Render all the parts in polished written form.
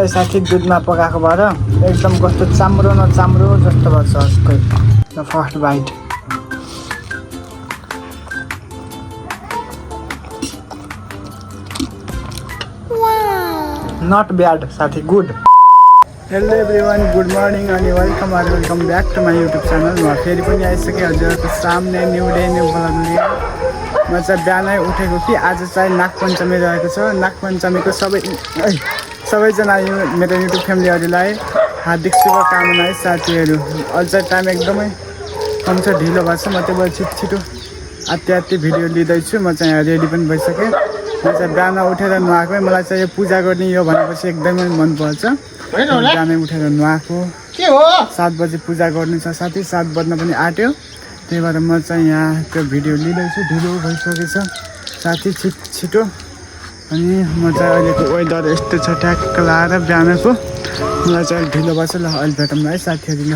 चाहिँ साथी दुधमा पकाएको भएर एकदम कस्तो चाम्रो न चाम्रो जस्तो भन्छ अस्कै फर्स्ट बाइट नट ब्याड साथी good hello everyone good morning अनि welcome back to my YouTube channel म फेरि पनि आइसकेँ हजुरहरूको सामने न्यू डे न्यू भ्लग लिएर म चाहिँ बिहानै उठेको कि आज चाहिँ नागपञ्चमी रहेको छ नागपञ्चमीको सबैजना मेरो युट्युब फ्यामिलीहरूलाई हार्दिक शुभकामना है साथीहरू अहिले चाहिँ टाइम एकदमै कम छ ढिलो भएको छ म त्यो भएर छिटो आत्ति भिडियो लिँदैछु म चाहिँ यहाँ रेडी पनि भइसकेँ म चाहिँ बिहान उठेर नुहाएकै मलाई चाहिँ यो पूजा गर्ने यो भनेपछि एकदमै मनपर्छ बिहानै उठेर नुहाएको 7 बजी पूजा गर्नु छ साथी 7 बज्न पनि आँट्यो त्यही भएर म चाहिँ यहाँ त्यो भिडियो लिँदैछु ढिलो भइसकेको छ साथी छिटो अनि म चाहिँ अहिलेको वेदर यस्तो छ ट्याक्क लाएर बिहानको मलाई चाहिँ ढिलो भएछ ल अहिले भेटौँ है साथीहरू ल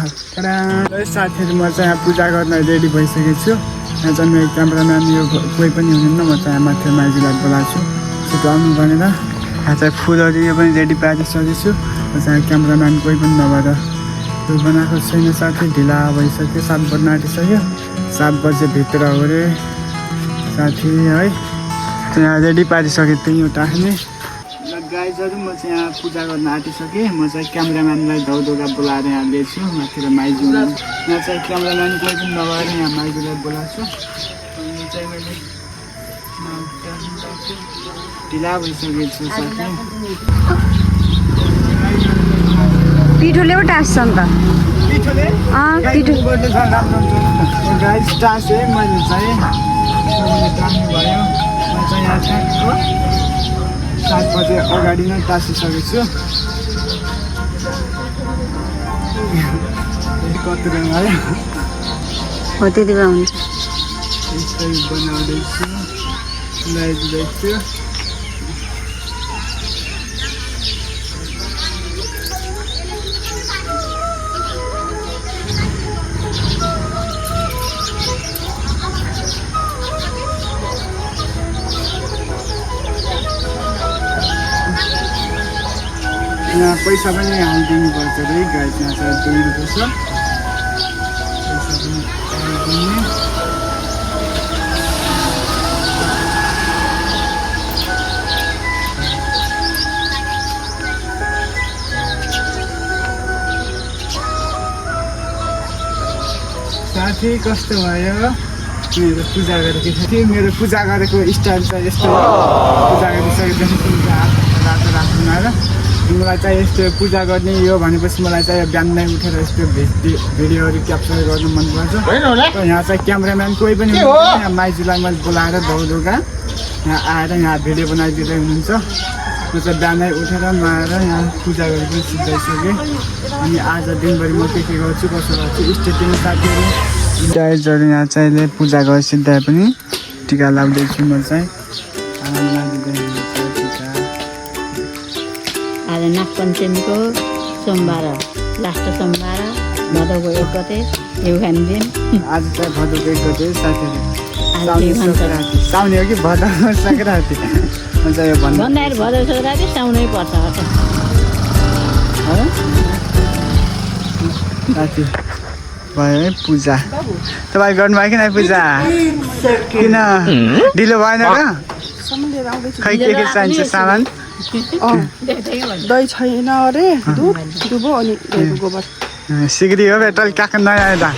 साथीहरू म चाहिँ यहाँ पूजा गर्न रेडी भइसकेको छु यहाँ चाहिँ मेरो क्यामेराम्यान यो कोही पनि हुनुहुन्न म चाहिँ माथि माइजूलाई बोलाएको छु छिटो आउनु भनेर यहाँ चाहिँ फुलहरू यो पनि रेडी पारिसकेको छु म चाहिँ क्यामेराम्यान कोही पनि नभएर त्यो बनाएको छैन साथी ढिला भइसक्यो 7 बज्न आँटिसक्यो 7 बजे भित्र हो अरे साथी है यहाँ रेडी पारिसकेँ त्यही एउटा नि गाइजहरू म चाहिँ यहाँ पूजा गर्न आँटिसकेँ म चाहिँ क्यामेराम्यानलाई धौधौगा बोलाएर यहाँ ल्याउँछु माथि माइजू यहाँ चाहिँ क्यामेराम्यान कोही पनि नभएर यहाँ माइजूलाई बोलाएको छु अनि चाहिँ मैले ढिला भइसकेको छु साथी पिठोले पो टाँस्छ नि त गाइज टाँसेँ मैले चाहिँ टाँस्नु भयो म चाहिँ यहाँ ठ्याक्क 7 बजे अगाडि नै टाँसिसकेको छु कति रङ आयो हो त्यति बेला हुन्छ यस्तै बनाउँदैछु लगाइदिँदैछु यहाँ पैसा पनि हालिदिनु पर्छ है गाइस यहाँ चाहिँ 2 रुपियाँ छ पैसा पनि हालिदिने साथी कस्तो भयो मेरो पूजा गरेको साथी मेरो पूजा गरेको स्टाइल चाहिँ यस्तो हो पूजा गरिसकेपछि रातो राख्नु र मलाई चाहिँ यस्तो पूजा गर्ने यो भनेपछि मलाई चाहिँ बिहानै उठेर यस्तो भिडियोहरू क्याप्चर गर्नु मनपर्छ यहाँ चाहिँ क्यामेराम्यान कोही पनि यहाँ माइजूलाई मैले बोलाएर धौधौगा यहाँ आएर यहाँ भिडियो बनाइदिँदै हुनुहुन्छ म चाहिँ बिहानै उठेर नुहाएर यहाँ पूजा गरेर सिद्धाइसकेँ अनि आज दिनभरि म के गर्छु कसो गर्छु स्टेटिङ साथीहरू गाइजहरू यहाँ चाहिँ पूजा गरेर सिद्धाए पनि टिका लगाउँदैछु म चाहिँ आज नागपञ्चमीको सोमबार लास्ट सोमबार भदौको 1 गते देउखाने दिन आज चाहिँ भदौको 1 गते साथीहरू साउने हो कि भदौ सङ्क्रान्ति हुन्छ यो भन्दाखेरि भदौ सङ्क्रान्ति साउनै पर्छ साथी भयो है पूजा तपाईँ गर्नुभयो कि न पूजा किन ढिलो भएन र खै के चाहिन्छ सामान दही छैन अरे दुध दुबो अनि गोबर सिग्री हो बेटल काका नयाँ आयो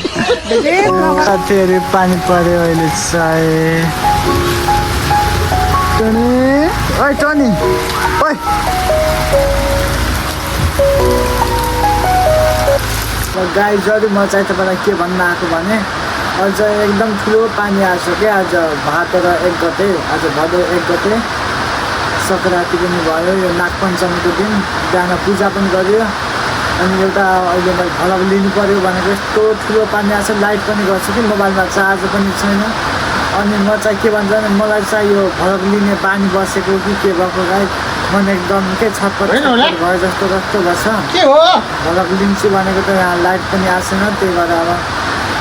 साथीहरू पानी पर्यो अहिले चाहिँ ओइ टनी ओइ गाइजहरू म चाहिँ तपाईँलाई के भन्न आएको भने अझ एकदम ठुलो पानी आएको छ क्या आज भादर 1 गते आज भदौ 1 गते सङ्क्रान्ति पनि भयो यो नागपञ्चमीको दिन बिहान पूजा पनि गऱ्यो अनि एउटा अहिले मैले भ्लग लिनु पऱ्यो भनेको यस्तो ठुलो पानी आएको छ लाइट पनि गर्छु कि मोबाइलमा चार्ज पनि छैन अनि म चाहिँ के भन्छ भने मलाई चाहिँ यो भ्लग लिने बानी बसेको कि के भएको गाई मन एकदम के छटपट भयो जस्तो भएछ भ्लग लिन्छु भनेको त यहाँ लाइट पनि आएको छैन त्यही भएर अब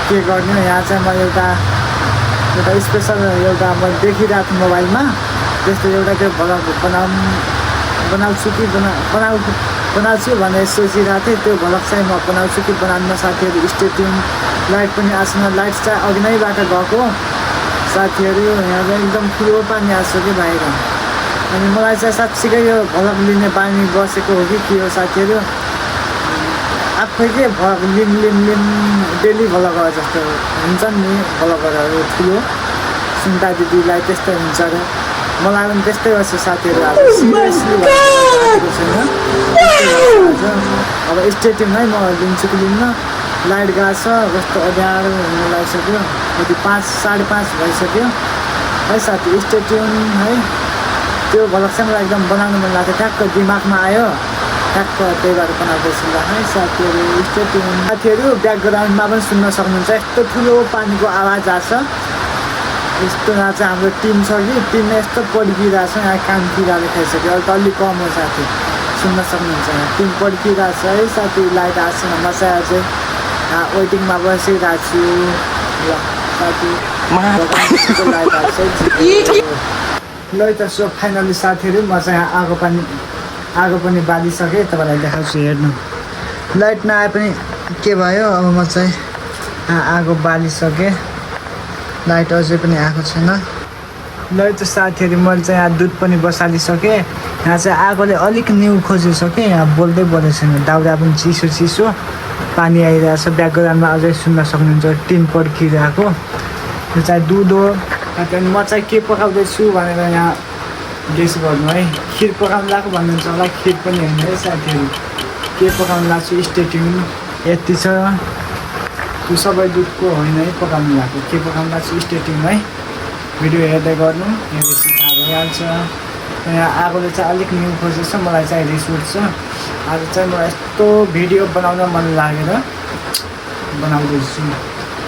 के गर्ने यहाँ चाहिँ म एउटा स्पेसल एउटा मैले देखिरहेको थिएँ मोबाइलमा त्यस्तो एउटा त्यो भ्लग बनाउँछु कि बनाउँछु भनेर सोचिरहेको थिएँ। त्यो भ्लग चाहिँ म बनाउँछु कि बनाउन साथीहरू स्टे ट्युन। लाइट पनि आएन, लाइट चाहिँ अघि नैबाट गएको साथीहरू। यहाँ चाहिँ एकदम ठुलो पानी आएको कि बाहिर। अनि मलाई चाहिँ साँच्चीकै यो भ्लग लिने बानी बसेको हो कि के हो साथीहरू। आफै के भ्लग लिम डेली भ्लगर जस्तो हुन्छ नि भ्लगरहरू ठुलो। सुन्ता दिदीलाई त्यस्तै हुन्छ र मलाई पनि त्यस्तै गर्छ साथीहरू। अब सिरियसली भएको छैन। अब स्टेटियम है म लिन्छु कि लिन्न। लाइट गएको छ, कस्तो अँध्यारो हुन लागिसक्यो। कति 5 साढे 5 भइसक्यो है साथी। स्टेटियम है त्यो भ्लग चाहिँ मलाई एकदम बनाउनु मन लाग्थ्यो, ठ्याक्क दिमागमा आयो, ठ्याक्क त्यही भएर बनाउँदैछु ल है साथीहरू। स्टेटियम साथीहरू ब्याकग्राउन्डमा पनि सुन्न सक्नुहुन्छ, यस्तो ठुलो पानीको आवाज आएको छ। यस्तो यहाँ चाहिँ हाम्रो टिम छ कि टिममा यस्तो पड्किरहेको छ। यहाँ काम किराले खाइसक्यो, अहिले त अलिक कम हो साथी, सुन्न सक्नुहुन्छ। यहाँ टिम पड्किरहेको छ है साथी। लाइट आएको छैन, म चाहिँ अझै वेटिङमा बसिरहेको छु ल साथी। लाइट आएको छ ल त। सो फाइनली साथीहरू म चाहिँ आगो पनि बालिसकेँ। तपाईँलाई देखाउँछु हेर्नु। लाइट नआए पनि के भयो, अब म चाहिँ आगो बालिसकेँ। लाइट अझै पनि आएको छैन। ल त साथीहरू मैले चाहिँ यहाँ दुध पनि बसालिसकेँ। यहाँ चाहिँ आगोले अलिक न्यु खोजिसकेँ। यहाँ बोल्दै छैन, दाउरा पनि चिसो पानी आइरहेछ। ब्याकग्राउन्डमा अझै सुन्न सक्नुहुन्छ टिम पड्किरहेको। यो चाहिँ दुध हो। त्यहाँदेखि म चाहिँ के पकाउँदैछु भनेर यहाँ गेस गर्नु है। खिर पकाउनु लाग्यो भन्नुहुन्छ होला, खिर पनि होइन है साथीहरू। के पकाउनु लाग्छु स्टेटिङ यति छ। त्यो सबै दुधको होइन है पकाउनु लाग्यो। के पकाउनु लाग्छु स्टेटिङ है। भिडियो हेर्दै गर्नु, हेरेपछि थाहा भइहाल्छ। यहाँ आगोले चाहिँ अलिक न्यु खोजेछ, मलाई चाहिँ रिस उठ्छ। आज चाहिँ मलाई यस्तो भिडियो बनाउन मन लागेर बनाउँदैछु।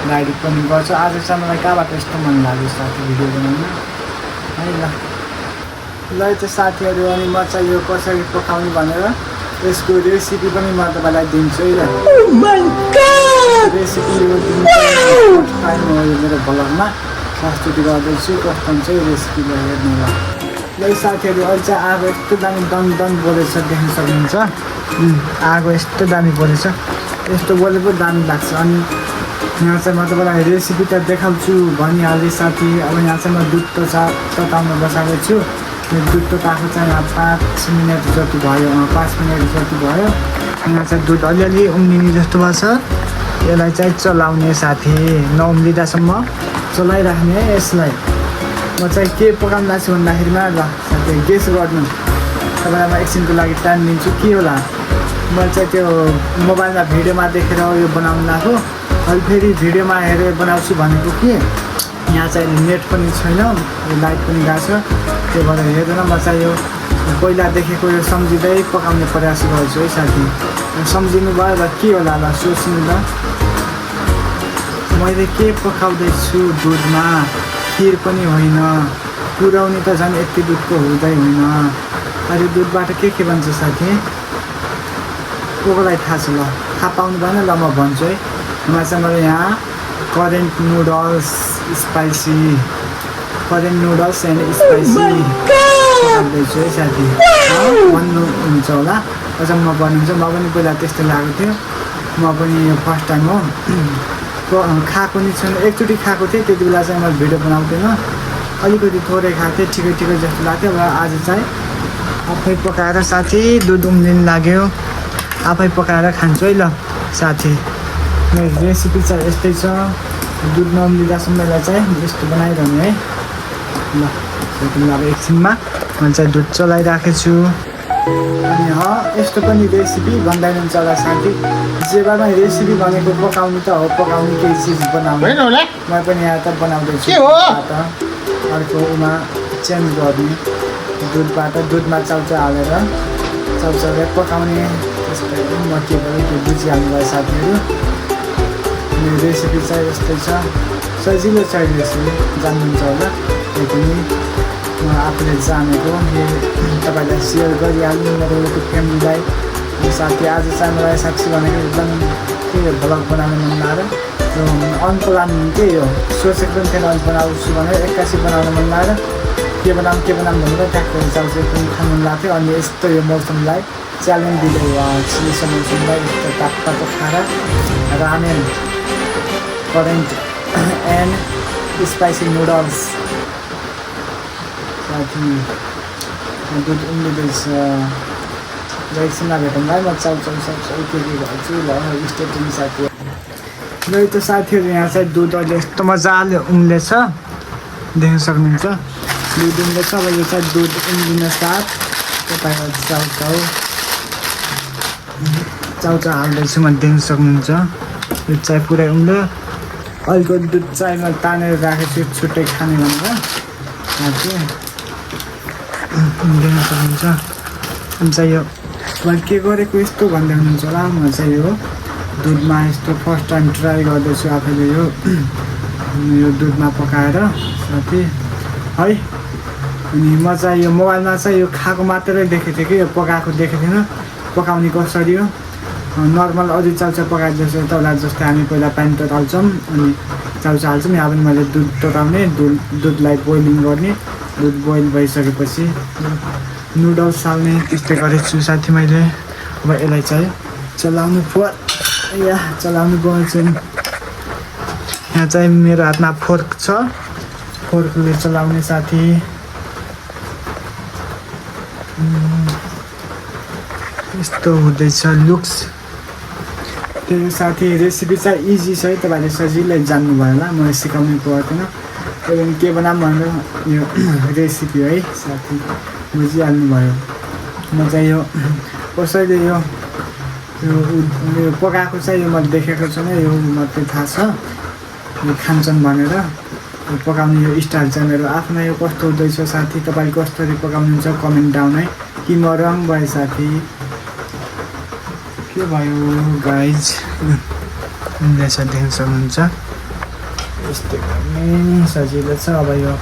लाइट पनि गर्छु। आज चाहिँ मलाई कहाँबाट यस्तो मन लाग्यो साथी भिडियो बनाउन है ल। ल त साथीहरू अनि म चाहिँ यो कसरी पकाउने भनेर यसको रेसिपी पनि म तपाईँलाई दिन्छु है ल। रेसिपी यो फर्स्ट टाइम हो यो मेरो भ्लगमा। प्रस्तुति गर्दैछु कस्तो हुन्छ यो रेसिपी हेर्नु ल। ल साथीहरू अहिले चाहिँ आगो यस्तो दामी दन बोलेछ, देख्न सक्नुहुन्छ। आगो यस्तो दामी बोलेछ, यस्तो बोले पो दामी लाग्छ। अनि यहाँ चाहिँ म तपाईँलाई रेसिपी त देखाउँछु भनिहालेँ साथी। अब यहाँ चाहिँ म दुध तताउन बसाएको छु। यो दुध तताएको चाहिँ यहाँ 5 मिनट जति भयो, 5 मिनट जति भयो। यहाँ चाहिँ दुध अलिअलि उम्लिने जस्तो भएको छ। यसलाई चाहिँ चलाउने साथी, नउम्लिँदासम्म चलाइराख्ने है यसलाई। म चाहिँ के पकाउनु लाग्छु भन्दाखेरिमा ल साथी गेस गर्नु। तपाईँलाई म एकछिनको लागि टाइम दिन्छु के होला। मैले चाहिँ त्यो मोबाइलमा भिडियोमा देखेर यो बनाउनु लाग्यो। अहिले फेरि भिडियोमा हेरेर बनाउँछु भनेको कि यहाँ चाहिँ नेट पनि छैन, यो लाइट पनि गएको छ। त्यो भएर हेर्दैन म चाहिँ यो पहिला देखेको यो सम्झिँदै पकाउने प्रयास गर्छु है साथी। सम्झिनु भयो ल के होला ल सोच्नु ल। मैले के पकाउँदैछु दुधमा, खिर पनि होइन, पुर्याउने त झन् यति दुधको हुँदै होइन। अहिले दुधबाट के भन्छ साथी, कोलाई थाहा छ ल, थाहा पाउनु भएन ल म भन्छु है। चाहिँ मैले यहाँ करेन्ट नुडल्स एन्ड स्पाइसी पकाउँदैछु है साथी। भन्नुहुन्छ होला अझ म बनिन्छ। म पनि पहिला त्यस्तो लागेको थियो, म पनि यो फर्स्ट टाइम हो खाएको नि छैन। एकचोटि खाएको थिएँ, त्यति बेला चाहिँ मैले भिडियो बनाउँदैन, अलिकति थोरै खाएको थिएँ, ठिकै जस्तो लाग्थ्यो। र आज चाहिँ आफै पकाएर साथी दुध उम्लिनु लाग्यो, आफै पकाएर खान्छु है ल साथी। मेरो रेसिपी चाहिँ यस्तै छ। दुध नउम्लिँदासम्मलाई चाहिँ यस्तो बनाइरहने है ल। अब एकछिनमा मैले चाहिँ दुध चलाइराखेको छु। अनि यस्तो पनि रेसिपी भन्दैनुहुन्छ होला साथी। जेबामा रेसिपी भनेको पकाउने त हो, पकाउने केही चिज बनाउने। म पनि यहाँ त बनाउँदैछु। अर्कोमा चेन्ज गर्ने, दुधमा चाउचाउ हालेर पकाउने। त्यस्तै म के भयो त्यो बुझिहाल्नु भयो साथीहरू। मेरो रेसिपी चाहिँ यस्तै छ, सजिलो छ रेसिपी, जान्नुहुन्छ होला। त्यो पनि म आफूले जानेको तपाईँलाई सेयर गरिहाल्नु मेरो युट्युब फ्यामिलीलाई। साथी आज चाहिँ मलाई साक्षी भनेको एकदम के भ्लग बनाउनु मन लाग्यो। यो अनप्लान के यो सोचेको पनि थिएन बनाउँछु भनेर, 81 बनाउनु मन लाग्यो। के बनाऊँ भनेर ट्याक्टर चाउचाउ पनि खानु मन लाग्थ्यो। अनि यस्तो यो मौसमलाई च्यालेन्ज दिँदै चिली समोसालाई यस्तो तातो खाएर ramen current and spicy noodles साथी दुध उम्लिँदैछ एकछिनमा भेटौँलाई म चाउचाउ के गर्छु ल स्टेटिङ साथी ल त साथीहरू यहाँ चाहिँ दुध अहिले यस्तो मजाले उम्लेछ देख्न सक्नुहुन्छ दुध उम्लेछ अब यो चाहिँ दुध उम्लिन साथ तपाईँहरू चाउचाउ हाल्दैछु म देख्न सक्नुहुन्छ यो चाहिँ पुरै उम्ल्यो अहिलेको दुध चाहिँ मैले तानेर राखेको छु छुट्टै खाने भनेर साथी देख्न सक्नुहुन्छ अनि चाहिँ यो मैले के गरेको यस्तो भन्दै हुनुहुन्छ होला म चाहिँ यो दुधमा यस्तो फर्स्ट टाइम ट्राई गर्दैछु आफैले यो दुधमा पकाएर साथी है अनि म चाहिँ यो मोबाइलमा चाहिँ यो खाएको मात्रै देखेको थिएँ कि यो पकाएको देखेको थिएन पकाउने कसरी हो नर्मल अरू चाउचाउ पकाए जस्तो तपाईँलाई जस्तै हामी पहिला पानी तताउँछौँ अनि चाउचाउ हाल्छौँ यहाँ पनि मैले दुध तताउने दुधलाई बोइलिङ गर्ने दुध बोइल भइसकेपछि नुडल्स हाल्ने त्यस्तै गरेको छु साथी मैले अब यसलाई चाहिँ चलाउनु चलाउनु पर्छ यहाँ चाहिँ मेरो हातमा फोर्क छ फोर्कले चलाउने साथी यस्तो हुँदैछ लुक्स त्यो साथी रेसिपी चाहिँ इजी छ है तपाईँले सजिलै जान्नुभयो होला मैले सिकाउनु पर्दैन त्यही के बनाऊँ भनेर यो रेसिपी है साथी बुझिहाल्नुभयो म चाहिँ यो कसैले यो पकाएको चाहिँ यो मैले देखेको छैन यो मात्रै थाहा छ यो खान्छन् भनेर पकाउने यो स्टाइल चाहिँ मेरो आफ्नै यो कस्तो हुँदैछ साथी तपाईँले कसरी पकाउनुहुन्छ कमेन्ट डाउन है कि म रङ भयो साथी के भयो गाइज हुँदैछ देख्न सक्नुहुन्छ यस्तै गर्ने सजिलो छ अब यो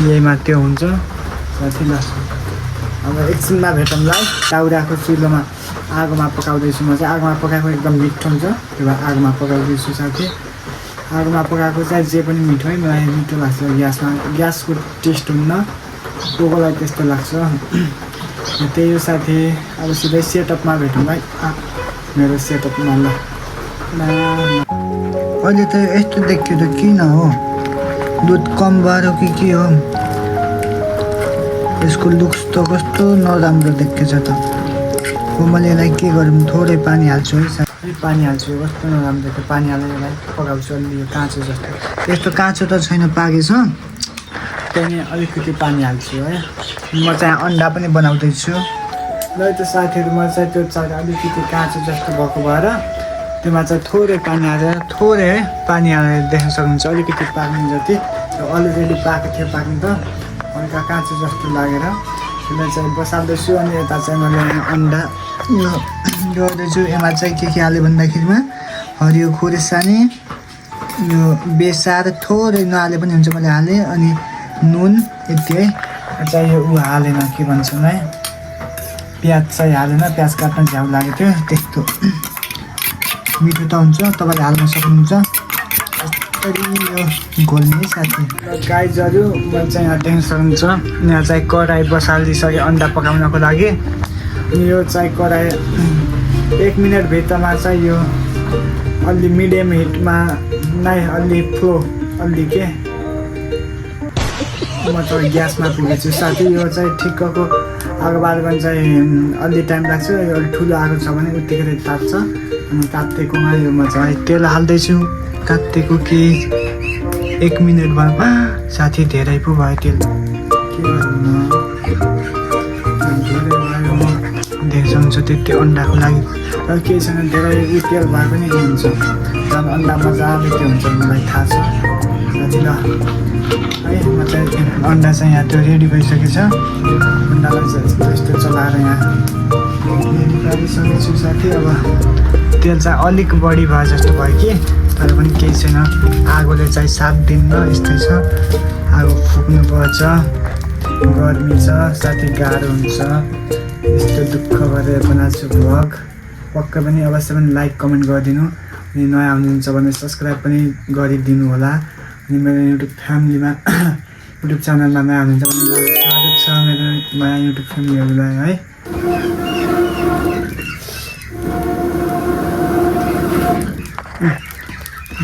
यहीमा त्यो हुन्छ साथी ल अब एकछिनमा भेटौँलाई दाउराको चुलोमा आगोमा पकाउँदैछु म चाहिँ आगोमा पकाएको एकदम मिठो हुन्छ त्यो भएर आगोमा पकाउँदैछु साथी आगोमा पकाएको चाहिँ जे पनि मिठो है मलाई मिठो लाग्छ ग्यासको टेस्ट हुन्न कोकोलाई त्यस्तो लाग्छ त्यही हो साथी अब सिधै सेटअपमा भेटौँलाई मेरो सेटअपमा ल अहिले त यस्तो देखियो त किन हो दुध कम भएर कि के हो यसको लुक्स त कस्तो नराम्रो देखिएछ त मैले यसलाई के गरौँ थोरै पानी हाल्छु है साथी पानी हाल्छु कस्तो नराम्रो देख्यो पानी हालेर यसलाई पकाउँछु अलि यो काँचो जस्तो यस्तो काँचो त छैन पाकेछ त्यही अलिकति पानी हाल्छु है म चाहिँ अन्डा पनि बनाउँदैछु ल त्यो साथीहरू म चाहिँ त्यो चाहिँ अलिकति काँचो जस्तो भएको भएर त्यसमा चाहिँ थोरै पानी हालेर थोरै है पानी हालेर देख्न सक्नुहुन्छ अलिकति पाक्ने जति अलरेडी पाएको थियो पाक्नु त हल्का काँचो जस्तो लागेर त्यसलाई चाहिँ बसाल्दैछु अनि यता चाहिँ मैले अन्डा गर्दैछु यसमा चाहिँ के हाल्यो भन्दाखेरिमा हरियो खोर्सानी यो बेसार थोरै नहाले पनि हुन्छ मैले हालेँ अनि नुन यति है चाहिँ यो हालेन के भन्छौँ है प्याज चाहिँ हालेन प्याज काट्न झ्याउ लागेको थियो त्यस्तो मिठो त हुन्छ तपाईँले हाल्न सक्नुहुन्छ यसरी यो घोल्ने साथी गाइजहरू म चाहिँ यहाँ देख्न सक्नुहुन्छ यहाँ चाहिँ कराई बसालिसकेँ अन्डा पकाउनको लागि अनि यो चाहिँ कराई 1 मिनटभित्रमा चाहिँ यो अलि मिडियम हिटमा नै अलि फ्लो अलि के म चाहिँ ग्यासमा पुगेको छु साथी यो चाहिँ ठिक्कको आगो बाल्न चाहिँ अलि टाइम लाग्छ यो अलिक ठुलो आगो छ भने उत्तिकै तात्छ अनि तात्तेकोमा यो म चाहिँ तेल हाल्दैछु तात्तेको के 1 मिनट भयो साथी धेरै पो भयो तेल के गर्नु धेरै भयो म देख्नुहुन्छ त्यति अन्डाको लागि र केही छैन धेरै तेल भए पनि हुन्छ तर अन्डा मजाले के हुन्छ मलाई थाहा छ साथी ल है म चाहिँ अन्डा चाहिँ यहाँ त्यो रेडी भइसकेको छ अन्डालाई चाहिँ यस्तो चलाएर यहाँ रेडी पारिसकेको छु साथी अब तेल चाहिँ अलिक बढी भयो जस्तो भयो कि तर पनि केही छैन आगोले चाहिँ साथ दिन्न यस्तै छ आगो फुक्नुपर्छ गर्मी छ साथी गाह्रो हुन्छ यस्तो दुःख गरेर बनाएको छु भ्लग पक्कै पनि अवश्य पनि लाइक कमेन्ट गरिदिनु अनि नयाँ आउनुहुन्छ भने सब्सक्राइब पनि गरिदिनु होला अनि मेरो युट्युब फ्यामिलीमा युट्युब च्यानलमा नयाँ हुनुहुन्छ भने स्वागत छ मेरो नयाँ युट्युब फ्यामिलीहरूलाई है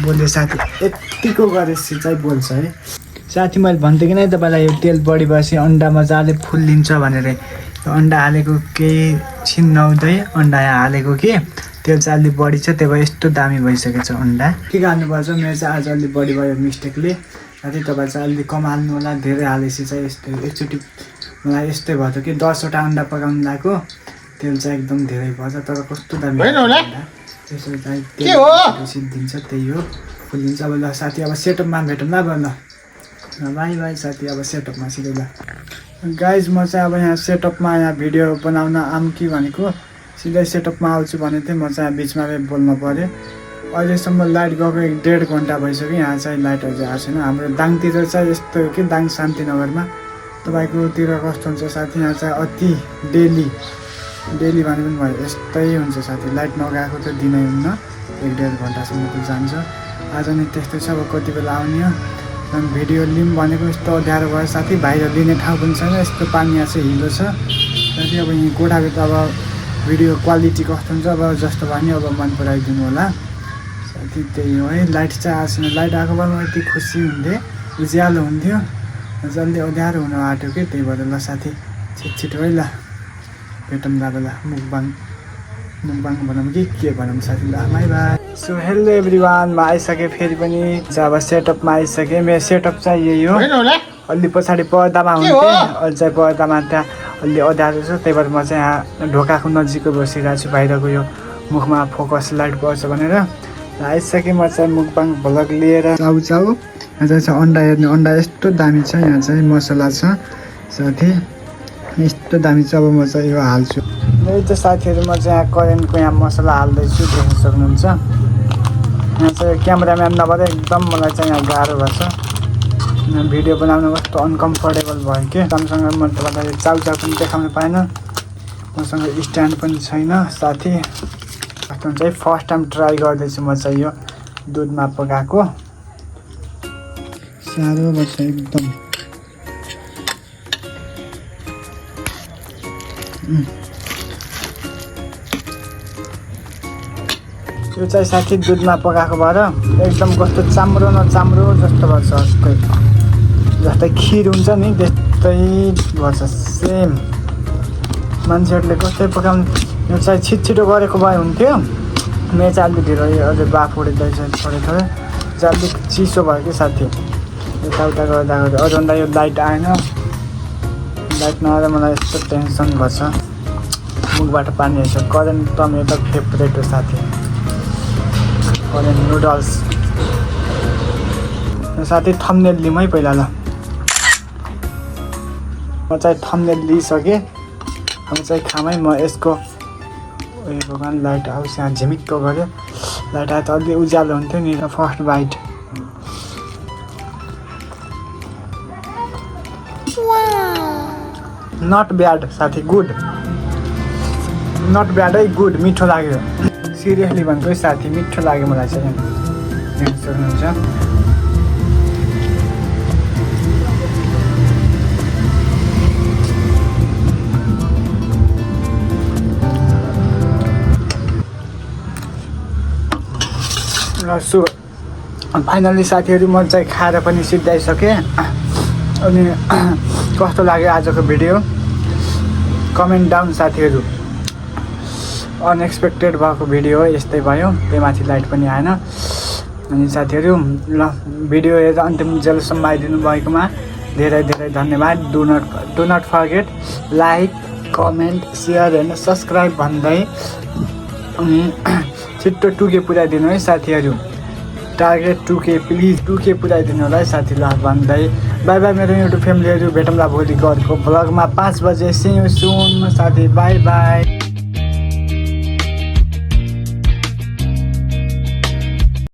बोल्यो साथी यतिको गरेपछि चाहिँ बोल्छ है साथी मैले भन्थेँ कि नै तपाईँलाई यो तेल बढी भएपछि अन्डा मजाले फुल्लिन्छ भनेर यो अन्डा हालेको केही छिन नहुँदै अन्डा हालेको के तेल चाहिँ अलि बढी छ त्यही भएर यस्तो दामी भइसकेको छ अन्डा के हाल्नुपर्छ मेरो चाहिँ आज अलि बढी भयो मिस्टेकले साथी तपाईँ चाहिँ अलि कम हाल्नु होला धेरै हालेपछि चाहिँ यस्तो एकचोटि मलाई यस्तै भयो कि 10वटा अन्डा पकाउनु लागेको तेल चाहिँ एकदम धेरै भएछ तर कस्तो दामी त्यसो चाहिँ तेल सिद्धिन्छ त्यही हो फुलिन्छ अब ल साथी अब सेटअपमा भेटौँ ल अब ल बाई बाई साथी अब सेटअपमा सिधै ल गाइज म चाहिँ अब यहाँ सेटअपमा यहाँ भिडियो बनाउन आऊँ कि भनेको सिधै सेटअपमा आउँछु भने चाहिँ म चाहिँ बिचमा बोल्नु पऱ्यो अहिलेसम्म लाइट गएको 1.5 घन्टा भइसक्यो यहाँ चाहिँ लाइटहरू चाहिँ आएको छैन हाम्रो दाङतिर चाहिँ यस्तो हो कि दाङ शान्तिनगरमा तपाईँकोतिर कस्तो हुन्छ साथी यहाँ चाहिँ अति डेली भने पनि भयो यस्तै हुन्छ साथी लाइट नगएको त दिनै हुन्न 1.5 घन्टासम्म त जान्छ आज नि त्यस्तै छ अब कति बेला आउने हो अनि भिडियो लिउँ भनेको यस्तो अँध्यारो भयो साथी बाहिर लिने ठाउँ पनि छैन यस्तो पानी यहाँ चाहिँ हिलो छ साथी अब यहीँ कोठाभित्र अब भिडियो क्वालिटी कस्तो हुन्छ अब जस्तो भयो नि अब मन पराइदिनु होला साथी त्यही हो है लाइट चाहिँ आएको छैन लाइट आएको भए म यति खुसी हुन्थेँ उज्यालो हुन्थ्यो जल्दी अँध्यारो हुन आँट्यो कि त्यही भएर ल साथी छिटो है ल भेटौँ अब ल मुखबाङ भनौँ कि के भनौँ साथी ल by by so hello everyone म आइसकेँ फेरि पनि अब सेटअपमा आइसकेँ मेरो सेटअप चाहिँ यही हो अलि पछाडि पर्दामा हुन्थेँ अहिले चाहिँ पर्दामा त्यहाँ अलि अँध्यारो छ त्यही भएर म चाहिँ यहाँ ढोकाको नजिकै बसिरहेको छु बाहिरको यो मुखमा फोकस लाइट पर्छ भनेर आइसकेँ म चाहिँ मुखबाङ भ्लग लिएर चाउ यहाँ चाहिँ अन्डा हेर्ने अन्डा यस्तो दामी छ यहाँ चाहिँ मसला छ साथी यस्तो दामी छ अब म चाहिँ यो हाल्छु मेरो चाहिँ साथीहरू म चाहिँ यहाँ करेन्टको यहाँ मसला हाल्दैछु देख्न सक्नुहुन्छ यहाँ चाहिँ क्यामेराम्यान नभएर एकदम मलाई चाहिँ यहाँ गाह्रो भएको छ भिडियो बनाउनु कस्तो अनकम्फर्टेबल भयो कि राम्रोसँग म तपाईँलाई चाउ पनि देखाउनु पाएन मसँग स्ट्यान्ड पनि छैन साथी कस्तो हुन्छ है फर्स्ट टाइम ट्राई गर्दैछु म चाहिँ यो दुधमा पकाएको साह्रो बस्छ एकदम यो चाहिँ साथी दुधमा पकाएको भएर एकदम कस्तो चाम्रो नचाम्रो जस्तो गर्छ जस्तै खिर हुन्छ नि त्यस्तै गर्छ सेम मान्छेहरूले कस्तै पकाउनु यो चाहिँ छिटो गरेको भए हुन्थ्यो मेरो चाहिँ अलिक ढिलो अझै बाफ उडिँदैछ थोरै चाहिँ अलिक चिसो भयो कि साथी यताउता गर्दा अझन्दा यो लाइट आएन लाइट नआएर मलाई यस्तो टेन्सन गर्छ मुखबाट पानी आइसक्यो करेन्ट त मेरो त फेभरेट हो साथी करेन्ट नुडल्स साथी थम्बनेल लिउँ है पहिला ल म चाहिँ थम्बनेल लिइसकेँ अब चाहिँ खामै म यसको उयो भगवान् लाइट आओस् यहाँ झिमिक्क गऱ्यो लाइट आए त अलि उज्यालो हुन्थ्यो नि फर्स्ट बाइट नट ब्याड साथी गुड नट ब्याड है गुड मिठो लाग्यो सिरियसली भनेको साथी मिठो लाग्यो मलाई चाहिँ देख्न सक्नुहुन्छ सो फाइनली साथीहरू म चाहिँ खाएर पनि सिद्धाइसकेँ अनि कस्तो लाग्यो आजको भिडियो कमेन्ट डाउन साथीहरू अनएक्सपेक्टेड भएको भिडियो हो यस्तै भयो त्यही माथि लाइट पनि आएन अनि साथीहरू ल भिडियो हेरेर अन्तिम जेलसम्म आइदिनु भएकोमा धेरै धेरै धन्यवाद do not forget like comment share and subscribe भन्दै अनि छिट्टो 2K पुऱ्याइदिनु है साथीहरू टार्गेट 2K प्लिज 2K पुऱ्याइदिनु होला है साथीलाई भन्दै बाई बाई मेरो युट्युब फ्यामिलीहरू भेटौँला भोलिको अर्को भ्लगमा 5 बजे सी यू सुन साथी बाई बाई।